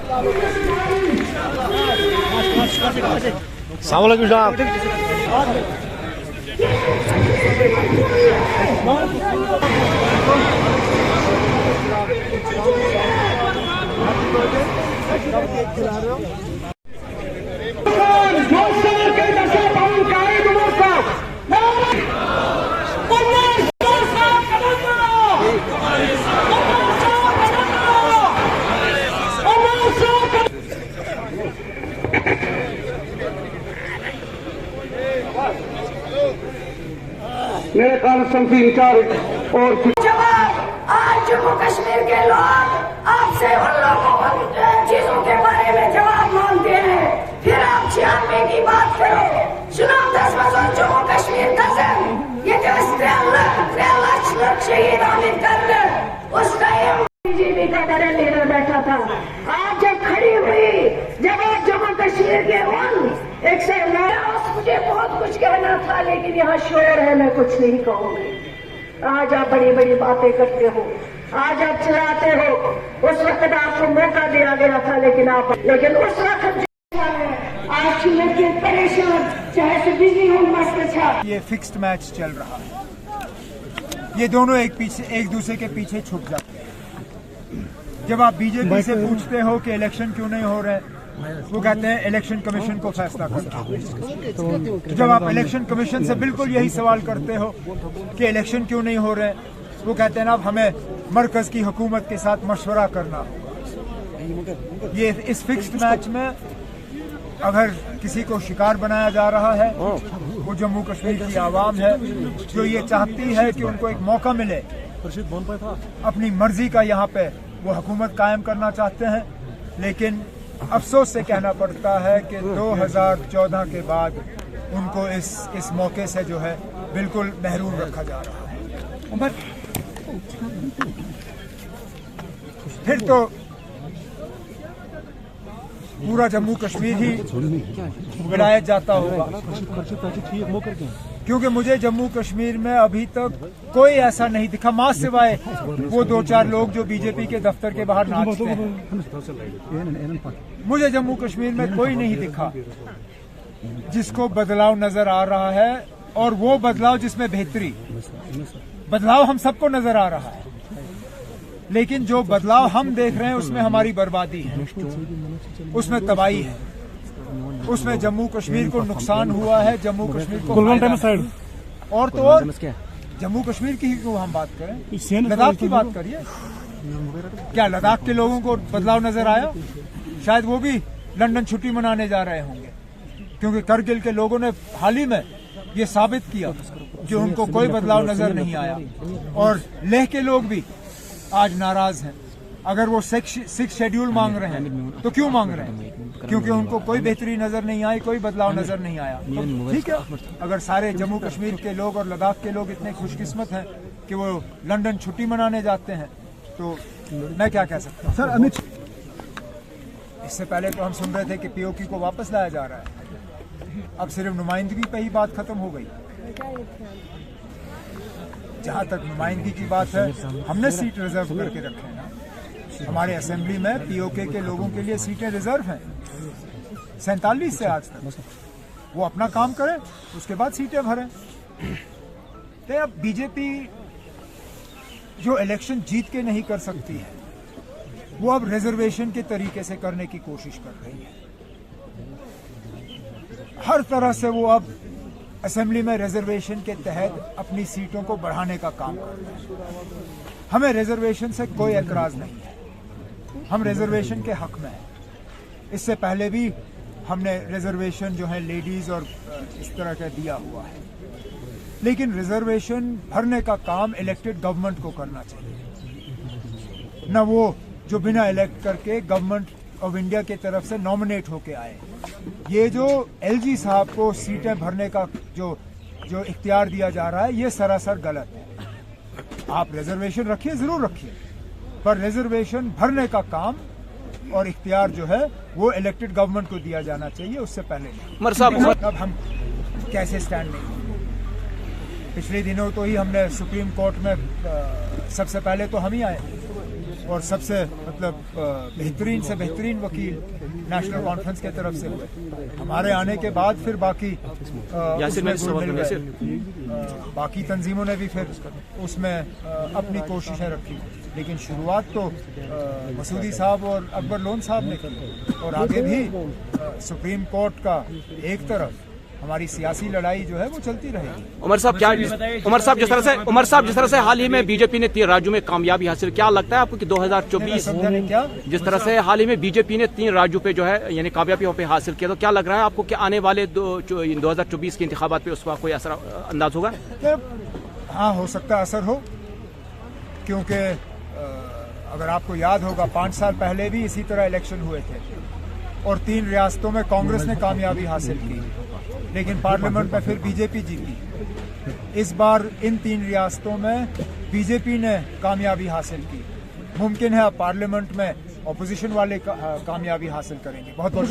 सलामुअलैकुम साहब। मेरे कांस्टिट्यूंसी इंचार्ज और जवाब आज जम्मू कश्मीर के लोग आपसे उन लोगों चीजों के बारे में जवाब मांगते हैं, फिर आप 96 की बात करो। सुनो 10 जम्मू कश्मीर कसम ये 3 लाख शहीद आमिर कर उस टाइम बीजेपी का बड़ा लीडर बैठा था। आज जब खड़ी हुई जब आप जम्मू कश्मीर के मुझे बहुत कुछ कहना था, लेकिन यहाँ शोर है, मैं कुछ नहीं कहूँगी। आज आप बड़ी बड़ी बातें करते हो, आज आप चिल्लाते हो। उस वक्त आपको मौका दिया गया था, लेकिन उस वक्त आज की परेशान चाहे से बिजली हो मस्त था। ये फिक्स्ड मैच चल रहा है, ये दोनों एक दूसरे के पीछे छुप जाते हैं। जब आप बीजेपी से पूछते हो कि इलेक्शन क्यों नहीं हो रहे, वो कहते हैं इलेक्शन कमीशन को फैसला करना। तो जब आप इलेक्शन कमीशन से बिल्कुल यही सवाल करते हो कि इलेक्शन क्यों नहीं हो रहे, वो कहते हैं ना हमें मरकज की हुकूमत के साथ मशवरा करना। ये इस फिक्स्ड मैच में अगर किसी को शिकार बनाया जा रहा है, वो जम्मू कश्मीर की आवाम है जो ये चाहती है कि उनको एक मौका मिले, अपनी मर्जी का यहाँ पे वो हुकूमत कायम करना चाहते हैं। लेकिन अफसोस से कहना पड़ता है कि 2014 के बाद उनको इस मौके से जो है बिल्कुल महरूम रखा जा रहा है। फिर तो पूरा जम्मू कश्मीर ही विलायत जाता होगा, क्योंकि मुझे जम्मू कश्मीर में अभी तक कोई ऐसा नहीं दिखा, मां सिवाय वो 2-4 लोग जो बीजेपी के दफ्तर के बाहर नाचते हैं। मुझे जम्मू कश्मीर में कोई नहीं दिखा जिसको बदलाव नजर आ रहा है, और वो बदलाव जिसमें बेहतरी। बदलाव हम सबको नजर आ रहा है, लेकिन जो बदलाव हम देख रहे हैं उसमें हमारी बर्बादी है, उसमें तबाही है, उसमें जम्मू कश्मीर को नुकसान हुआ है, जम्मू कश्मीर को और तो और जम्मू कश्मीर की ही हम बात करें, लद्दाख की बात करिए। क्या लद्दाख के लोगों को बदलाव नजर आया? शायद वो भी लंदन छुट्टी मनाने जा रहे होंगे, क्योंकि करगिल के लोगों ने हाल ही में ये साबित किया कि उनको कोई बदलाव नजर नहीं आया। और लेह के लोग भी आज नाराज हैं। अगर वो 6 शेड्यूल मांग रहे हैं तो क्यों मांग रहे हैं? क्योंकि उनको कोई बेहतरी नजर नहीं आई, कोई बदलाव नजर नहीं आया। तो ठीक है, अगर सारे जम्मू कश्मीर के लोग और लद्दाख के लोग इतने खुशकिस्मत हैं कि वो लंदन छुट्टी मनाने जाते हैं, तो मैं क्या कह सकता हूँ। सर अमित, इससे पहले तो हम सुन रहे थे कि पीओके को वापस लाया जा रहा है, अब सिर्फ नुमाइंदगी पे ही बात खत्म हो गई। जहां तक नुमाइंदगी की बात है, हमने सीट रिजर्व करके रखे हैं ना। हमारे असेंबली में पीओके के लोगों के लिए सीटें रिजर्व हैं 47 से आज तक। वो अपना काम करें, उसके बाद सीटें भरें। तो अब बीजेपी जो इलेक्शन जीत के नहीं कर सकती है, वो अब रिजर्वेशन के तरीके से करने की कोशिश कर रही है। हर तरह से वो अब असेंबली में रिजर्वेशन के तहत अपनी सीटों को बढ़ाने का काम कर रहे हैं। हमें रिजर्वेशन से कोई एतराज नहीं है, हम रिजर्वेशन के हक में हैं। इससे पहले भी हमने रिजर्वेशन जो है लेडीज और इस तरह का दिया हुआ है, लेकिन रिजर्वेशन भरने का काम इलेक्टेड गवर्नमेंट को करना चाहिए, न वो जो बिना इलेक्ट करके गवर्नमेंट ऑफ इंडिया की तरफ से नॉमिनेट होके आए। ये जो एलजी साहब को सीटें भरने का जो इख्तियार दिया जा रहा है, ये सरासर गलत है। आप रिजर्वेशन रखिए, जरूर रखिए, पर रिजर्वेशन भरने का काम और इख्तियार जो है वो इलेक्टेड गवर्नमेंट को दिया जाना चाहिए, उससे पहले नहीं। अब हम कैसे स्टैंड लेंगे? पिछले दिनों तो ही हमने सुप्रीम कोर्ट में सबसे पहले तो हम ही आए, और सबसे मतलब बेहतरीन से बेहतरीन वकील नेशनल कॉन्फ्रेंस की तरफ से हुए। हमारे आने के बाद फिर बाकी उसमें गुड़ मिल गए। बाकी तंजीमों ने भी फिर उसमें अपनी कोशिशें रखी, लेकिन शुरुआत तो मसूदी साहब और अकबर लोन साहब ने की, और आगे भी सुप्रीम कोर्ट का एक तरफ हमारी सियासी लड़ाई जो है वो चलती रहेगी। उमर साहब जिस तरह से हाल ही में बीजेपी ने 3 राज्यों में कामयाबी हासिल, क्या लगता है आपको कि 2024 क्या जिस तरह से हाल ही में बीजेपी ने 3 राज्यों पे जो है यानी कामयाबी पे हासिल किया, तो क्या लग रहा है आपको कि आने वाले 2024 के इंतखाबात पे उसका कोई असर अंदाज होगा? हाँ, हो सकता है असर हो, क्योंकि अगर आपको याद होगा 5 साल पहले भी इसी तरह इलेक्शन हुए थे और 3 रियासतों में कांग्रेस ने कामयाबी हासिल की, लेकिन पार्लियामेंट में फिर बीजेपी जीती। इस बार इन 3 रियासतों में बीजेपी ने कामयाबी हासिल की। मुमकिन है पार्लियामेंट में अपोजिशन वाले कामयाबी हासिल करेंगे। बहुत बहुत